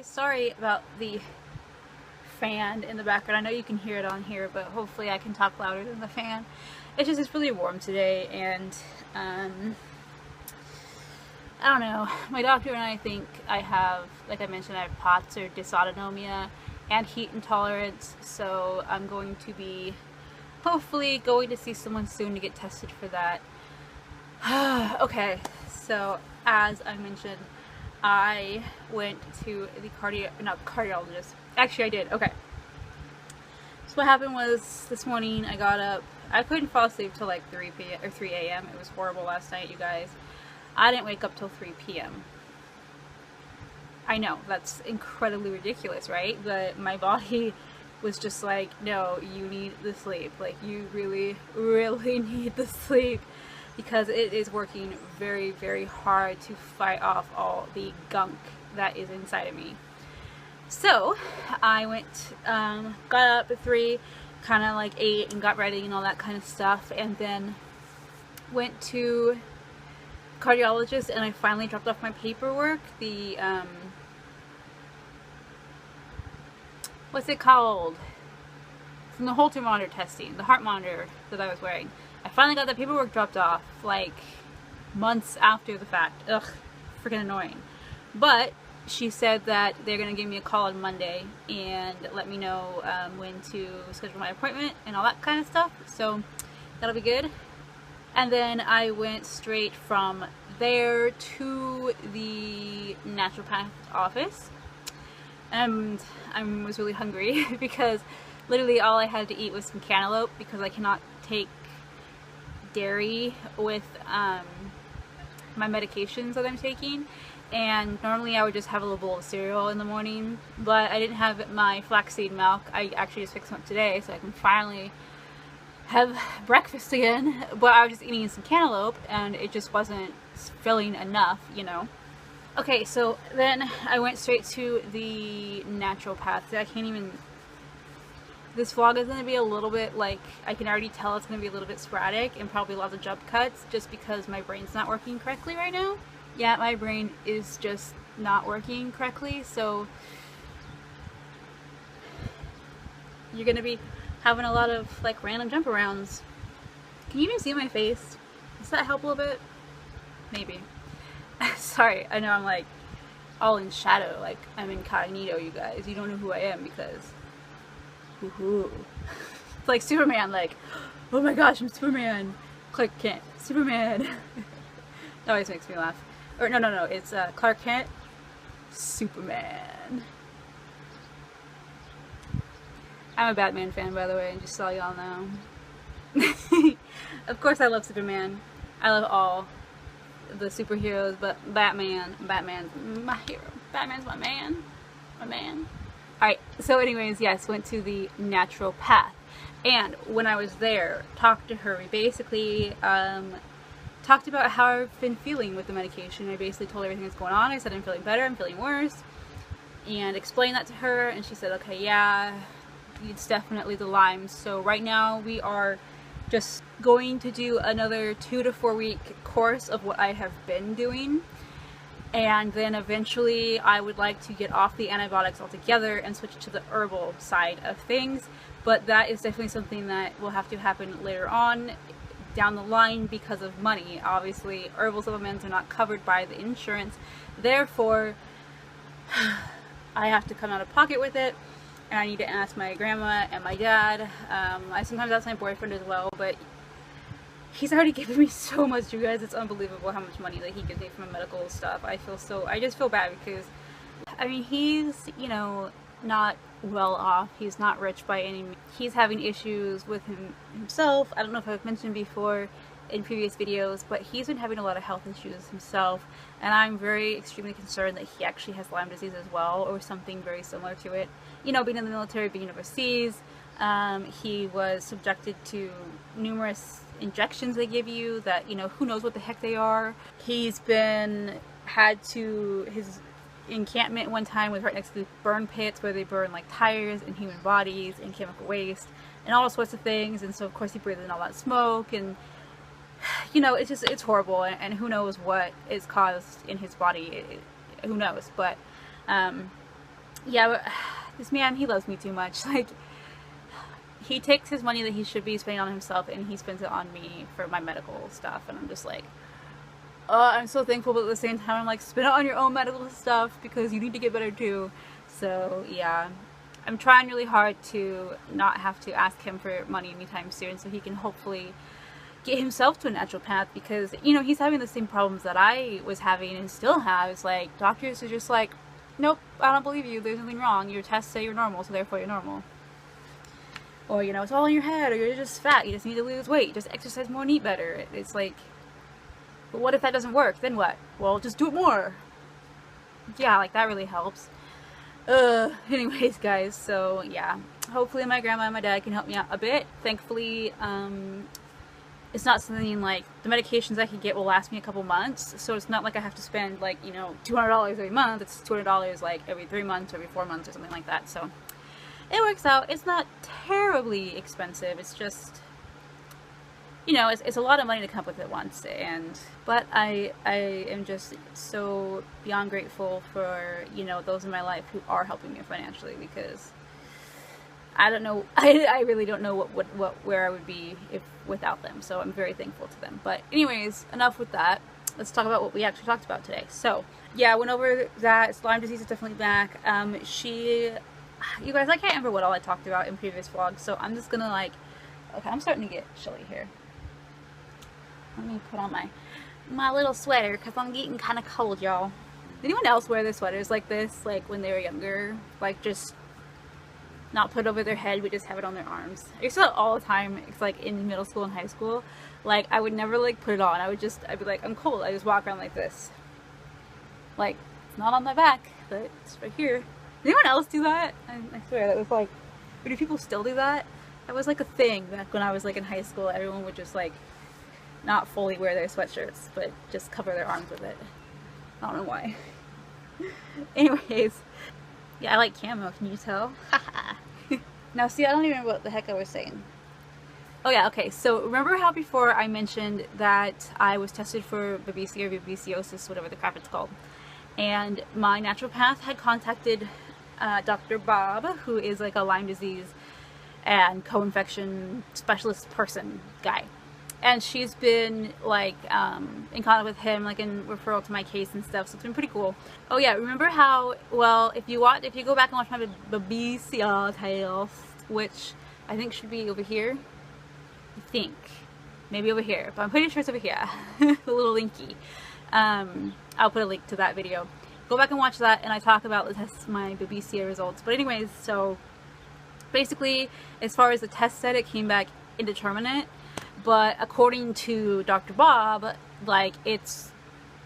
guys, sorry about the fan in the background. I know you can hear it on here, but hopefully I can talk louder than the fan. It's really warm today, and I don't know. My doctor and I think I have, like I mentioned, I have POTS or dysautonomia and heat intolerance, so I'm going to be hopefully going to see someone soon to get tested for that. Okay, so as I mentioned, I went to the cardiologist. Actually, I did. Okay. So what happened was this morning I got up. I couldn't fall asleep till like 3 a.m. It was horrible last night, you guys. I didn't wake up till 3 p.m. I know, that's incredibly ridiculous, right? But my body was just like, no, you need the sleep. Like, you really, really need the sleep, because it is working very, very hard to fight off all the gunk that is inside of me. So I went, got up at 3, kind of like ate and got ready and all that kind of stuff, and then went to cardiologist, and I finally dropped off my paperwork. The what's it called? From the Holter monitor testing, the heart monitor that I was wearing. I finally got the paperwork dropped off, like, months after the fact. Ugh, freaking annoying. But she said that they're going to give me a call on Monday and let me know when to schedule my appointment and all that kind of stuff. So that'll be good. And then I went straight from there to the naturopath office. And I was really hungry because literally all I had to eat was some cantaloupe, because I cannot take dairy with my medications that I'm taking. And normally I would just have a little bowl of cereal in the morning, but I didn't have my flaxseed milk. I actually just picked some up today so I can finally have breakfast again. But I was just eating some cantaloupe and it just wasn't filling enough, you know. Okay, so then I went straight to the naturopath. I can't even... This vlog is going to be a little bit, like, I can already tell it's going to be a little bit sporadic and probably lots of jump cuts, just because my brain's not working correctly right now. Yeah, my brain is just not working correctly, so you're going to be having a lot of, like, random jump arounds. Can you even see my face? Does that help a little bit? Maybe. Sorry, I know I'm, like, all in shadow, like, I'm incognito, you guys. You don't know who I am because... Woohoo. It's like Superman, like, oh my gosh, I'm Superman. Clark Kent. Superman. That always makes me laugh. Or no, it's Clark Kent. Superman. I'm a Batman fan, by the way, just so y'all know. Of course I love Superman. I love all the superheroes, but Batman's my hero. Batman's my man. My man. Alright, so anyways, yes, went to the naturopath, and when I was there, talked to her, we basically talked about how I've been feeling with the medication. I basically told her everything that's going on. I said I'm feeling better, I'm feeling worse, and explained that to her, and she said, okay, yeah, it's definitely the Lyme. So right now we are just going to do another 2 to 4 week course of what I have been doing. And then eventually I would like to get off the antibiotics altogether and switch to the herbal side of things. But that is definitely something that will have to happen later on down the line because of money. Obviously, herbal supplements are not covered by the insurance. Therefore, I have to come out of pocket with it. And I need to ask my grandma and my dad. I sometimes ask my boyfriend as well, but he's already given me so much, you guys. It's unbelievable how much money that he gives me for my medical stuff. I just feel bad because, I mean, he's, you know, not well off. He's not rich by any means. He's having issues with himself. I don't know if I've mentioned before in previous videos, but he's been having a lot of health issues himself. And I'm extremely concerned that he actually has Lyme disease as well, or something very similar to it. You know, being in the military, being overseas, he was subjected to numerous injections they give you that, you know, who knows what the heck they are. His encampment one time was right next to the burn pits where they burn like tires and human bodies and chemical waste and all sorts of things, and so of course he breathed in all that smoke, and you know, it's horrible, and who knows what is caused in his body. Who knows, but yeah, but this man, he loves me too much. Like, he takes his money that he should be spending on himself and he spends it on me for my medical stuff, and I'm just like, I'm so thankful, but at the same time I'm like, spend it on your own medical stuff because you need to get better too. So yeah, I'm trying really hard to not have to ask him for money anytime soon, so he can hopefully get himself to a naturopath, because, you know, he's having the same problems that I was having and still have. It's like, doctors are just like, nope, I don't believe you, there's nothing wrong, your tests say you're normal, so therefore you're normal. Or, you know, it's all in your head, or you're just fat, you just need to lose weight, just exercise more and eat better. It's like, but what if that doesn't work? Then what? Well, just do it more. Yeah, like, that really helps. Anyways, guys, so yeah, hopefully my grandma and my dad can help me out a bit. Thankfully, it's not something like, the medications I could get will last me a couple months, so it's not like I have to spend, like, you know, $200 every month. It's $200 like every 3 months, every 4 months, or something like that. So it works out. It's not terribly expensive. It's just, you know, it's a lot of money to come up with at once. But I am just so beyond grateful for, you know, those in my life who are helping me financially, because I don't know, I really don't know where I would be without them. So I'm very thankful to them. But anyways, enough with that. Let's talk about what we actually talked about today. So yeah, I went over that Lyme disease is definitely back. You guys, I can't remember what all I talked about in previous vlogs, so I'm just gonna, like, okay, I'm starting to get chilly here. Let me put on my little sweater, because I'm getting kind of cold, y'all. Did anyone else wear their sweaters like this, like when they were younger? Like, just not put over their head, but just have it on their arms. I used to do it all the time. It's like in middle school and high school. Like, I would never, like, put it on. I'd be like, I'm cold. I just walk around like this. Like, it's not on my back, but it's right here. Did anyone else do that? I swear, that was like, or do people still do that? That was like a thing back when I was like in high school. Everyone would just like not fully wear their sweatshirts, but just cover their arms with it. I don't know why. Anyways, yeah, I like camo, can you tell? Now see, I don't even remember what the heck I was saying. Oh yeah, okay, so remember how before I mentioned that I was tested for babesia or babesiosis, whatever the crap it's called, and my naturopath had contacted Dr. Bob, who is like a Lyme disease and co-infection specialist person guy, and she's been like in contact with him, like in referral to my case and stuff, so it's been pretty cool. Oh yeah, remember how, well, if you go back and watch my babesia tales, which I think should be over here, I think maybe over here, but I'm pretty sure it's over here. The little linky. I'll put a link to that video. Go back and watch that, and I talk about the test, my babesia results. But anyways, so basically, as far as the test said, it came back indeterminate. But according to Dr. Bob, like, it's,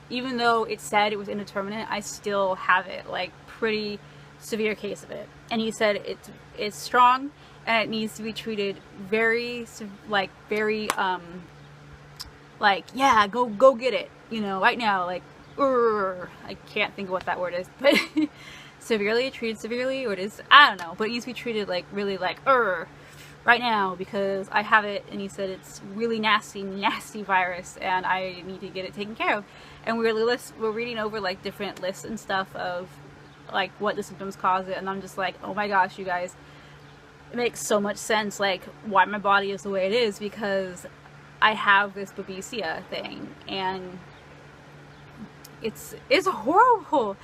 even though it said it was indeterminate, I still have it, like, pretty severe case of it. And he said it's strong, and it needs to be treated very, like, yeah, go get it, you know, right now, like, I can't think of what that word is, but severely, treated severely, or it is, I don't know, but it needs to be treated, like, really, like, right now, because I have it, and he said it's really nasty virus, and I need to get it taken care of. And we're reading over, like, different lists and stuff of, like, what the symptoms cause it, and I'm just like, oh my gosh, you guys, it makes so much sense, like, why my body is the way it is, because I have this babesia thing, and it's horrible.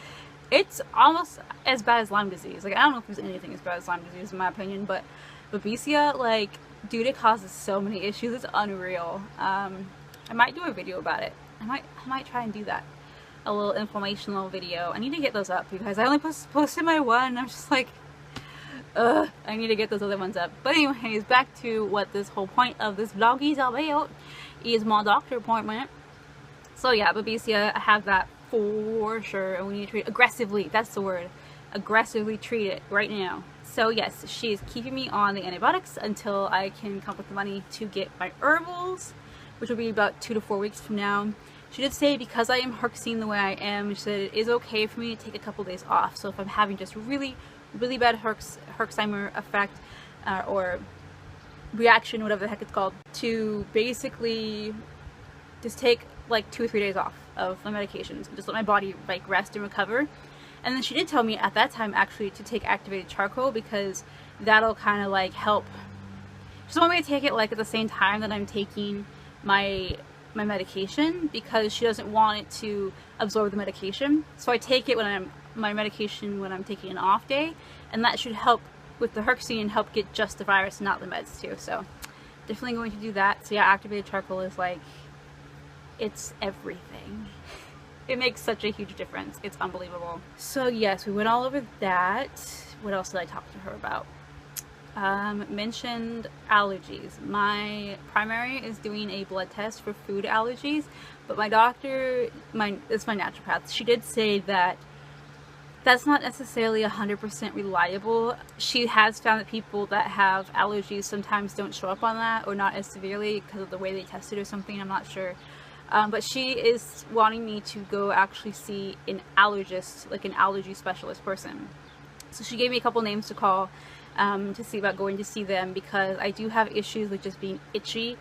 It's almost as bad as Lyme disease. Like, I don't know if there's anything as bad as Lyme disease in my opinion, but babesia, like, dude, it causes so many issues. It's unreal. I might do a video about it. I might try and do that. A little informational video. I need to get those up because I only posted my one. I'm just like, I need to get those other ones up. But anyways, back to what this whole point of this vlog is about, is my doctor appointment. So yeah, babesia, I have that for sure, and we need to treat it aggressively. That's the word. Aggressively treat it right now. So yes, she's keeping me on the antibiotics until I can come up with the money to get my herbals, which will be about 2 to 4 weeks from now. She did say, because I am herxing the way I am, she said it is okay for me to take a couple days off. So if I'm having just really bad Herxheimer effect or reaction, whatever the heck it's called, to basically just take like 2 or 3 days off of my medications, just let my body like rest and recover, And then she did tell me at that time actually to take activated charcoal, because that'll kind of like help. She doesn't want me to take it like at the same time that I'm taking my medication, because she doesn't want it to absorb the medication. So I take it when my medication when I'm taking an off day, and that should help with the Herxine and help get just the virus, not the meds too. So definitely going to do that. So yeah, activated charcoal is like, it's everything. It makes such a huge difference. It's unbelievable. So yes, we went all over that. What else did I talk to her about? Mentioned allergies. My primary is doing a blood test for food allergies, but my doctor, it's my naturopath, she did say that that's not necessarily 100% reliable. She has found that people that have allergies sometimes don't show up on that, or not as severely because of the way they tested or something, I'm not sure. But she is wanting me to go actually see an allergist, like an allergy specialist person. So she gave me a couple names to call to see about going to see them, because I do have issues with just being itchy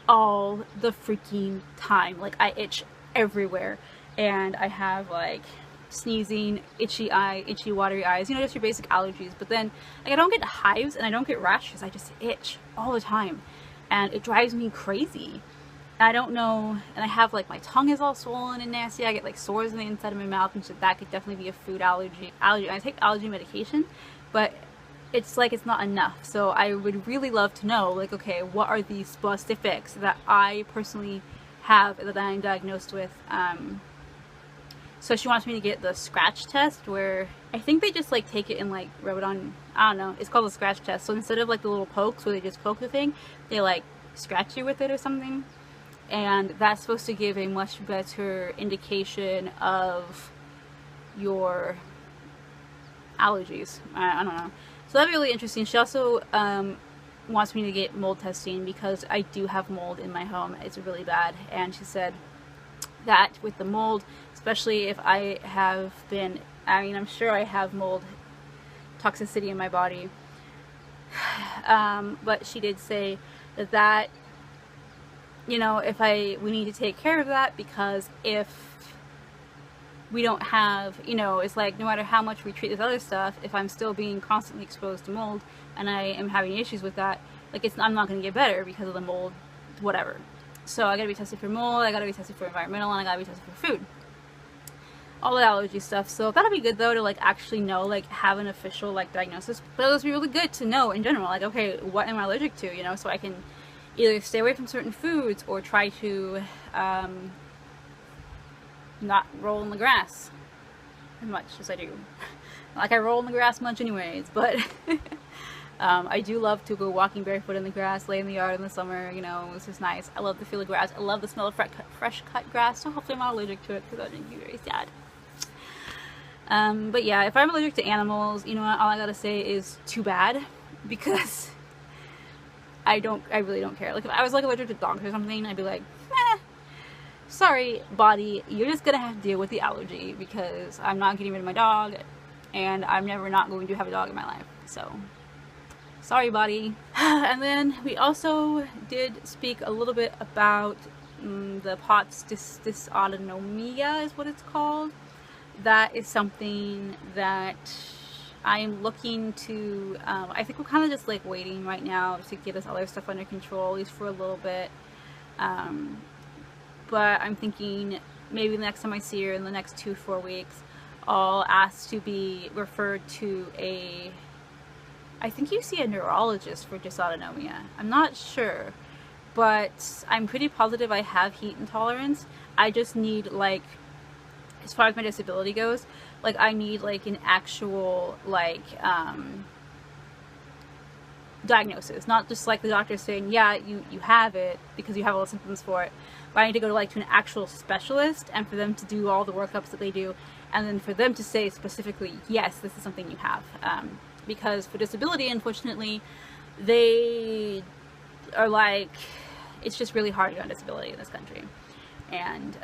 all the freaking time. Like, I itch everywhere, and I have like sneezing, itchy eye, itchy watery eyes, you know, just your basic allergies. But then like, I don't get hives and I don't get rashes, I just itch all the time, and it drives me crazy. I don't know, and I have like, my tongue is all swollen and nasty. I get like sores on the inside of my mouth, and so that could definitely be a food allergy. I take allergy medication, but it's like, it's not enough. So I would really love to know, like, okay, what are these specifics that I personally have that I'm diagnosed with? So she wants me to get the scratch test, where I think they just like take it and like rub it on, I don't know, it's called the scratch test. So instead of like the little pokes where they just poke the thing, they like scratch you with it or something. And that's supposed to give a much better indication of your allergies. I don't know. So that'd be really interesting. She also wants me to get mold testing, because I do have mold in my home. It's really bad. And she said that with the mold, especially if I have been, I mean, I'm sure I have mold toxicity in my body. But she did say that you know, we need to take care of that, because if we don't have, you know, it's like, no matter how much we treat this other stuff, if I'm still being constantly exposed to mold and I am having issues with that, like, I'm not going to get better because of the mold, whatever. So I gotta be tested for mold, I gotta be tested for environmental, and I gotta be tested for food. All the allergy stuff. So that'll be good though, to like actually know, like have an official like diagnosis. But it'll be really good to know in general, like, okay, what am I allergic to, you know, so I can either stay away from certain foods or try to not roll in the grass as much as I do. Like, I roll in the grass much anyways, but I do love to go walking barefoot in the grass, lay in the yard in the summer, you know, it's just nice. I love the feel of grass. I love the smell of fresh cut grass, so hopefully I'm not allergic to it, because that would be very sad. But yeah, if I'm allergic to animals, you know what, all I gotta say is too bad, because I really don't care. Like, if I was like allergic to dogs or something, I'd be like, sorry body, you're just gonna have to deal with the allergy, because I'm not getting rid of my dog, and I'm never not going to have a dog in my life, so sorry body. And then we also did speak a little bit about the POTS dysautonomia is what it's called. That is something that I'm looking to, I think we're kind of just like waiting right now to get this other stuff under control, at least for a little bit. But I'm thinking maybe the next time I see her in the next 2-4 weeks, I'll ask to be referred to I think you see a neurologist for dysautonomia. I'm not sure, but I'm pretty positive I have heat intolerance. I just need, like, as far as my disability goes, like, I need like an actual like diagnosis, not just like the doctor saying, yeah, you have it because you have all the symptoms for it, but I need to go to like to an actual specialist, and for them to do all the workups that they do, and then for them to say specifically, yes, this is something you have. Because for disability, unfortunately, they are like, it's just really hard to get on disability in this country. And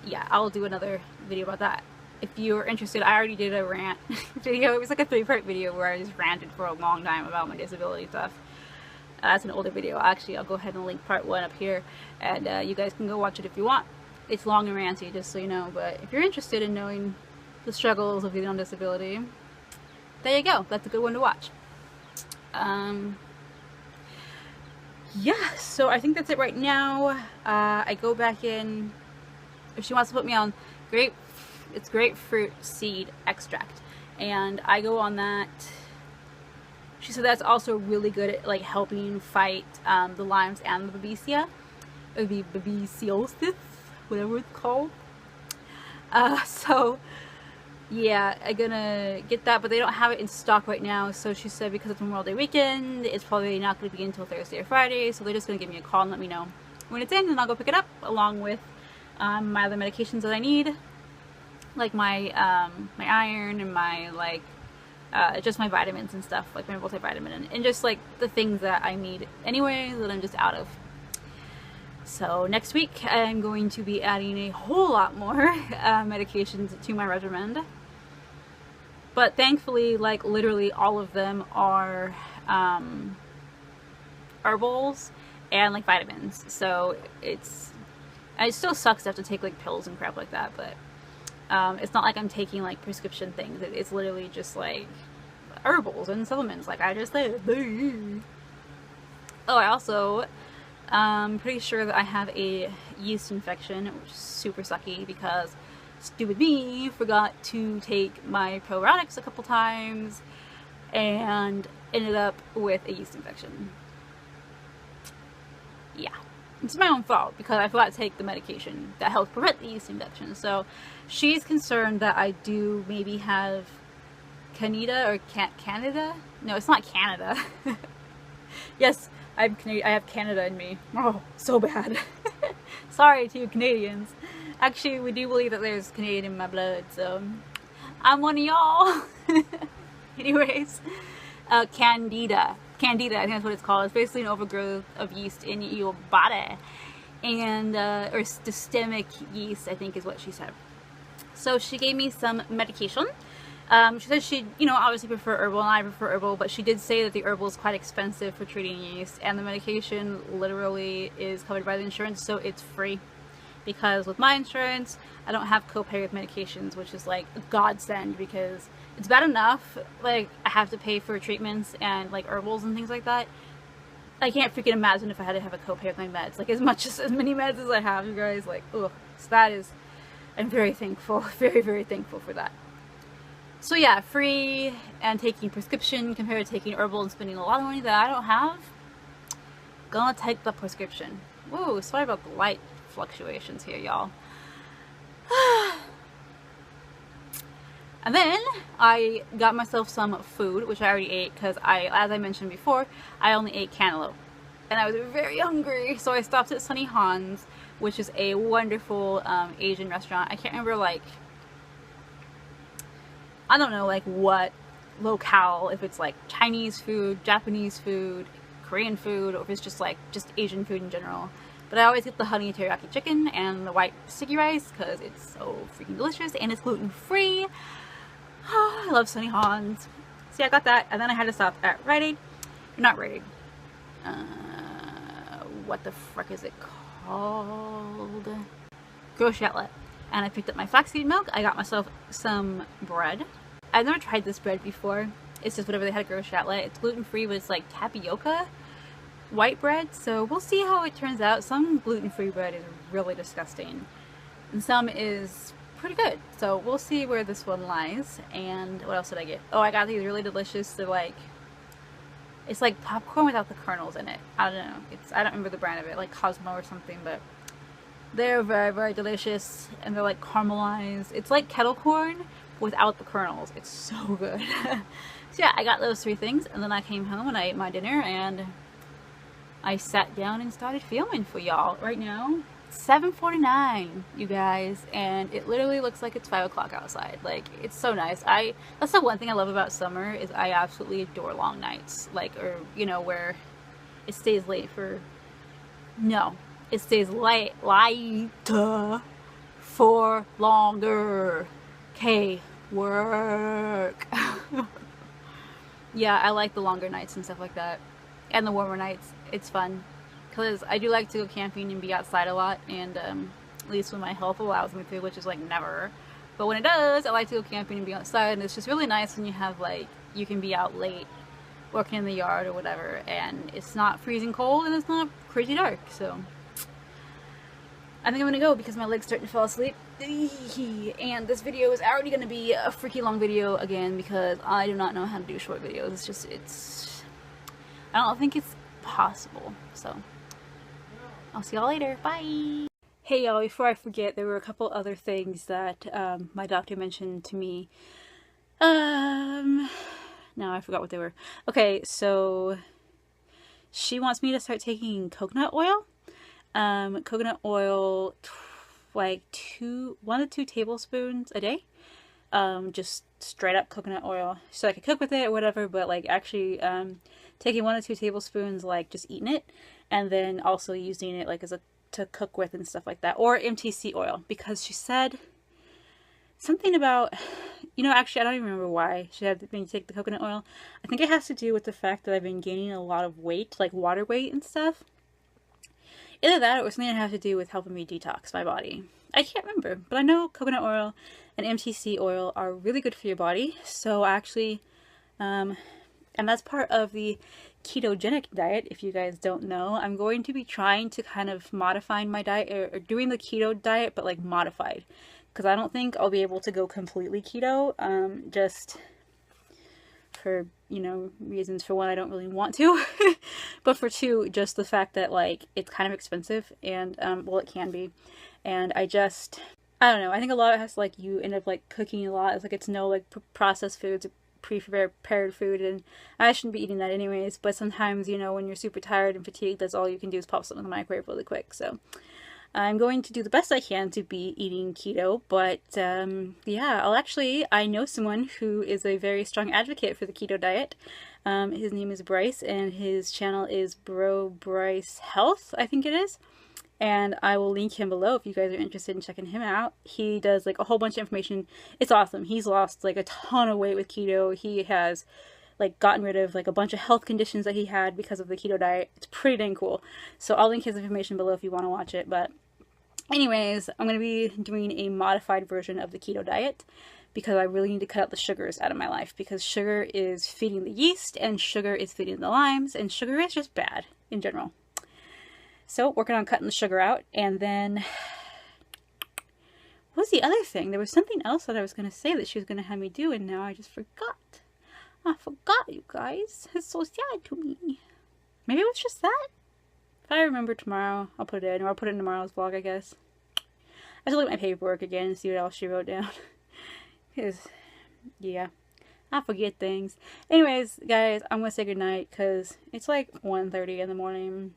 yeah, I'll do another video about that. If you're interested, I already did a rant video. It was like a 3-part video where I just ranted for a long time about my disability stuff. That's an older video. Actually, I'll go ahead and link part 1 up here, and you guys can go watch it if you want. It's long and ranty, just so you know, but if you're interested in knowing the struggles of being on disability. There you go. That's a good one to watch. Yeah, so I think that's it right now. I go back in. If she wants to put me on it's grapefruit seed extract, and I go on that. She said that's also really good at like helping fight the Lymes and the babesia, or the babesiosis, whatever it's called. So yeah, I'm gonna get that, but they don't have it in stock right now. So she said because it's Memorial Day weekend, it's probably not gonna be until Thursday or Friday. So they're just gonna give me a call and let me know when it's in, and I'll go pick it up along with my other medications that I need, like my my iron and my like just my vitamins and stuff, like my multivitamin and just like the things that I need anyway that I'm just out of. So next week I'm going to be adding a whole lot more medications to my regimen. But thankfully, like literally all of them are herbals and like vitamins. So it still sucks to have to take like pills and crap like that, but it's not like I'm taking like prescription things. It's literally just like herbals and supplements, like I just said. Oh, I also pretty sure that I have a yeast infection, which is super sucky because stupid me forgot to take my probiotics a couple times and ended up with a yeast infection. Yeah, it's my own fault because I forgot to take the medication that helps prevent the yeast infection. So she's concerned that I do maybe have Candida or Canada. No, it's not Canada. Yes, I have Canada in me. Oh, so bad. Sorry to you Canadians. Actually, we do believe that there's Canadian in my blood, so I'm one of y'all. Anyways, Candida. Candida, I think that's what it's called. It's basically an overgrowth of yeast in your body, and or systemic yeast, I think is what she said. So she gave me some medication. She said she'd, you know, obviously prefer herbal, and I prefer herbal, but she did say that the herbal is quite expensive for treating yeast, and the medication literally is covered by the insurance, so it's free. Because with my insurance, I don't have copay with medications, which is like a godsend, because it's bad enough, like, I have to pay for treatments and like herbals and things like that. I can't freaking imagine if I had to have a copay with my meds, like as many meds as I have, you guys, like, ugh. So that is, I'm very thankful, very, very thankful for that. So yeah, free and taking prescription compared to taking herbal and spending a lot of money that I don't have. Gonna take the prescription. Whoa, sorry about the light fluctuations here, y'all. And then I got myself some food, which I already ate because as I mentioned before, I only ate cantaloupe. And I was very hungry, so I stopped at Sunny Han's, which is a wonderful Asian restaurant. I can't remember, like, I don't know, like, what locale, if it's like Chinese food, Japanese food, Korean food, or if it's just like Asian food in general. But I always get the honey teriyaki chicken and the white sticky rice because it's so freaking delicious and it's gluten-free. Oh, I love Sunny Han's. So yeah, I got that, and then I had to stop at Rite Aid. Not Rite Aid. What the frick is it called? Grocery Outlet. And I picked up my flaxseed milk. I got myself some bread. I've never tried this bread before. It's just whatever they had at Grocery Outlet. It's gluten-free, but it's like tapioca white bread. So we'll see how it turns out. Some gluten-free bread is really disgusting, and some is pretty good. So we'll see where this one lies. And what else did I get? Oh, I got these really delicious. They're like, it's like popcorn without the kernels in it. I don't know. I don't remember the brand of it, like Cosmo or something, but they're very, very delicious, and they're like caramelized. It's like kettle corn without the kernels. It's so good. So yeah, I got those 3 things, and then I came home and I ate my dinner, and I sat down and started filming for y'all. Right now, it's 7:49, you guys, and it literally looks like it's 5 o'clock outside. Like, it's so nice. That's the one thing I love about summer, is I absolutely adore long nights. Like, or, you know, where it stays late for, no, it stays lighter for longer. Okay, work. Yeah, I like the longer nights and stuff like that, and the warmer nights. It's fun because I do like to go camping and be outside a lot, and at least when my health allows me to, which is like never. But when it does, I like to go camping and be outside, and it's just really nice when you have like, you can be out late working in the yard or whatever, and it's not freezing cold and it's not crazy dark. So I think I'm gonna go because my leg's starting to fall asleep. And this video is already gonna be a freaky long video again because I do not know how to do short videos. It's just, I don't think it's possible. So I'll see y'all later. Bye. Hey y'all, before I forget, there were a couple other things that my doctor mentioned to me. Now I forgot what they were. Okay, so she wants me to start taking coconut oil. Coconut oil, like 1 to 2 tablespoons a day. Just straight up coconut oil. So I could cook with it or whatever, but like actually taking 1 to 2 tablespoons, like just eating it, and then also using it like to cook with and stuff like that. Or MTC oil, because she said something about, you know, actually I don't even remember why she had me take the coconut oil. I think it has to do with the fact that I've been gaining a lot of weight, like water weight and stuff. Either that or something that has to do with helping me detox my body. I can't remember, but I know coconut oil and MTC oil are really good for your body. So actually, and that's part of the ketogenic diet. If you guys don't know, I'm going to be trying to kind of modify my diet, or doing the keto diet, but like modified. Because I don't think I'll be able to go completely keto, just for, you know, reasons. For one, I don't really want to, but for two, just the fact that like it's kind of expensive, and well, it can be, and I don't know, I think a lot of it has to, like, you end up like cooking a lot. It's like, it's no like processed foods, pre-prepared food, and I shouldn't be eating that anyways, but sometimes, you know, when you're super tired and fatigued, that's all you can do is pop something in the microwave really quick. So I'm going to do the best I can to be eating keto, but yeah, I know someone who is a very strong advocate for the keto diet. His name is Bryce, and his channel is Bryce Health, I think it is. And I will link him below if you guys are interested in checking him out. He does like a whole bunch of information. It's awesome. He's lost like a ton of weight with keto. He has like gotten rid of like a bunch of health conditions that he had because of the keto diet. It's pretty dang cool. So I'll link his information below if you want to watch it. But anyways, I'm going to be doing a modified version of the keto diet because I really need to cut out the sugars out of my life, because sugar is feeding the yeast, and sugar is feeding the limes, and sugar is just bad in general. So working on cutting the sugar out. And then what was the other thing? There was something else that I was going to say that she was going to have me do, and now I just forgot. I forgot, you guys. It's so sad to me. Maybe it was just that. If I remember tomorrow, I'll put it in, or I'll put it in tomorrow's vlog, I guess. I have to look at my paperwork again and see what else she wrote down. Because, yeah, I forget things. Anyways, guys, I'm going to say goodnight because it's like 1:30 in the morning.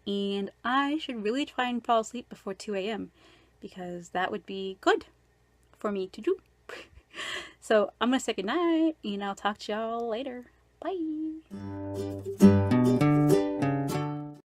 And I should really try and fall asleep before 2 a.m. because that would be good for me to do. So I'm going to say goodnight, and I'll talk to y'all later. Bye.